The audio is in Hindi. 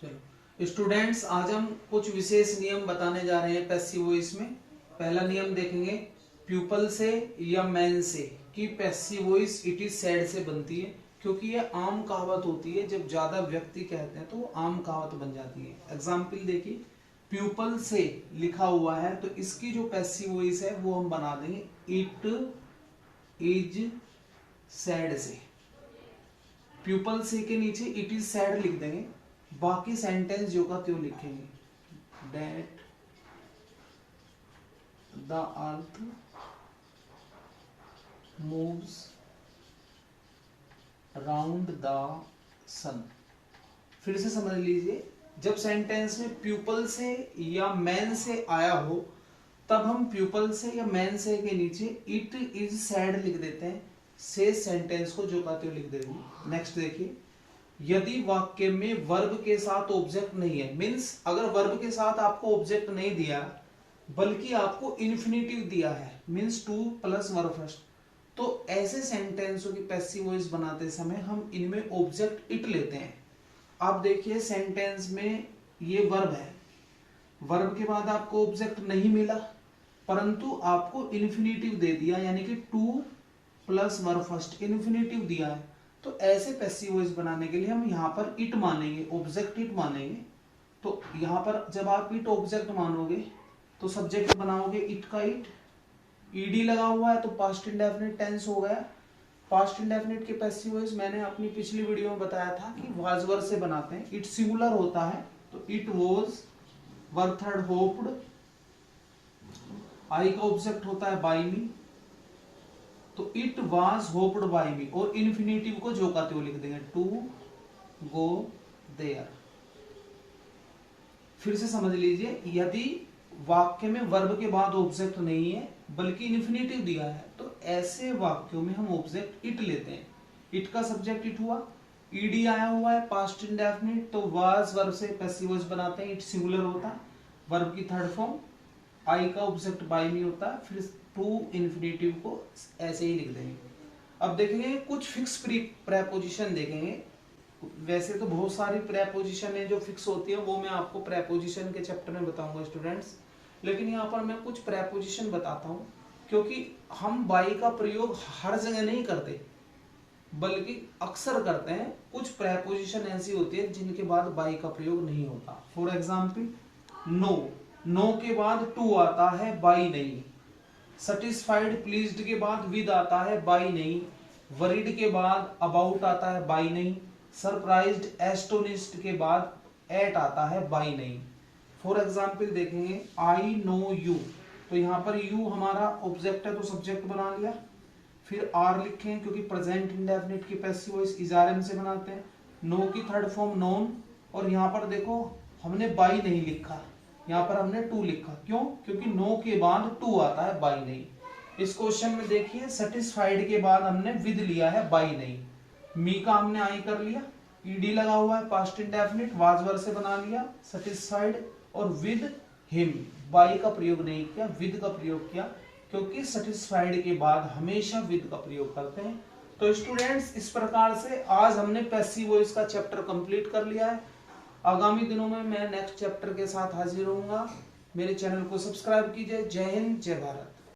चलो स्टूडेंट्स, आज हम कुछ विशेष नियम बताने जा रहे हैं पैसिव वॉइस में। पहला नियम देखेंगे प्यूपल से या मैन से कि passive voice it is sad से बनती है, क्योंकि ये आम कहावत होती है। जब ज्यादा व्यक्ति कहते हैं तो वो आम कहावत बन जाती है। एग्जाम्पल देखिए, प्यूपल से लिखा हुआ है तो इसकी जो पैसिव वॉइस है वो हम बना देंगे इट इज सैड से। प्यूपल से के नीचे इट इज सैड लिख देंगे, बाकी सेंटेंस जो का त्यों लिखेंगे। That the earth moves round the sun. फिर से समझ लीजिए, जब सेंटेंस में प्यूपल से या मैन से आया हो तब हम प्यूपल से या मैन से के नीचे इट इज सैड लिख देते हैं, से सेंटेंस को जो का त्यों लिख देंगे। नेक्स्ट देखिए, यदि वाक्य में वर्ब के साथ ऑब्जेक्ट नहीं है, मीन्स अगर वर्ब के साथ आपको ऑब्जेक्ट नहीं दिया बल्कि आपको इन्फिनेटिव दिया है, means two plus verb first, तो ऐसे सेंटेंसों की पैसिव वॉइस बनाते समय हम इनमें ऑब्जेक्ट इट लेते हैं। आप देखिए सेंटेंस में ये वर्ब है, वर्ब के बाद आपको ऑब्जेक्ट नहीं मिला परंतु आपको इन्फिनेटिव दे दिया, यानी कि two plus verb first infinitive दिया है। तो ऐसे पैसिव वॉइस बनाने के लिए हम यहाँ पर इट मानेंगे, ऑब्जेक्ट इट मानेंगे। तो यहाँ पर जब आप इट ऑब्जेक्ट मानोगे तो सब्जेक्ट बनाओगे इट का इट, ईडी लगा हुआ है तो पास्ट इंडेफिनिट टेंस हो गया। पास्ट इंडेफिनिट के पैसिव वॉइस मैंने अपनी पिछली वीडियो में बताया था कि वाज वर से बनाते हैं। इट सिंगुलर होता है तो it was, verb third hoped, I का ऑब्जेक्ट होता है बाय मी तो it was hoped by me, और इन्फिनेटिव को जो का त्यों लिख देंगे टू गो देयर। फिर से समझ लीजिए, यदि वाक्य में वर्ब के बाद ऑब्जेक्ट नहीं है बल्कि इन्फिनेटिव दिया है तो ऐसे वाक्यों में हम ऑब्जेक्ट इट लेते हैं। इट का सब्जेक्ट इट हुआ, ईडी आया हुआ है पास्ट इंडेफिनिट तो वाज वर्ब से पैसिव वॉइस बनाते हैं, इट सिंगुलर होता है, वर्ब की थर्ड फॉर्म, आई का ऑब्जेक्ट बाय मी होता है, फिर टू इन्फिनेटिव को ऐसे ही लिख देंगे। अब देखेंगे कुछ फिक्स प्रेपोजिशन देखेंगे। वैसे तो बहुत सारी प्रेपोजिशन है जो फिक्स होती है, वो मैं आपको प्रेपोजिशन के चैप्टर में बताऊंगा स्टूडेंट्स, लेकिन यहाँ पर मैं कुछ प्रेपोजिशन बताता हूँ क्योंकि हम बाय का प्रयोग हर जगह नहीं करते बल्कि अक्सर करते हैं। कुछ प्रेपोजिशन ऐसी होती है जिनके बाद बाय का प्रयोग नहीं होता। फॉर एग्जाम्पल नो, नो के बाद टू आता है, बाय नहीं। सेटिस्फाइड प्लीज्ड के बाद विद आता है, बाय नहीं। वरीड के बाद अबाउट आता है, बाय नहीं। सरप्राइज्ड एस्टोनिश्ड के बाद एट आता है, बाय नहीं। फॉर एग्जाम्पल देखेंगे आई नो यू, तो यहाँ पर यू हमारा ऑब्जेक्ट है तो सब्जेक्ट बना लिया, फिर आर लिखें क्योंकि प्रेजेंट इंडेफिनिट की पैसिव वॉइस इज़ारम से बनाते हैं। नो की थर्ड फॉर्म नोन, और यहाँ पर देखो हमने बाय नहीं लिखा, यहाँ पर हमने टू लिखा, क्यों? क्योंकि नो के बाद टू आता है, बाय नहीं। इस क्वेश्चन में देखिए सेटिस्फाइड के बाद हमने विद लिया है, बाय नहीं। मी का हमने आई कर लिया, ईडी लगा हुआ है पास्ट इंडेफिनिट, वाज वर से बना लिया सेटिस्फाइड, और विद हिम, बाय का प्रयोग नहीं किया, विद का प्रयोग किया, क्योंकि सेटिस्फाइड के बाद हमेशा विद का प्रयोग करते हैं। तो स्टूडेंट्स, इस प्रकार से आज हमने पैसिव वॉइस का चैप्टर कंप्लीट कर लिया है। आगामी दिनों में मैं नेक्स्ट चैप्टर के साथ हाजिर होऊंगा। मेरे चैनल को सब्सक्राइब कीजिए। जय हिंद, जय भारत।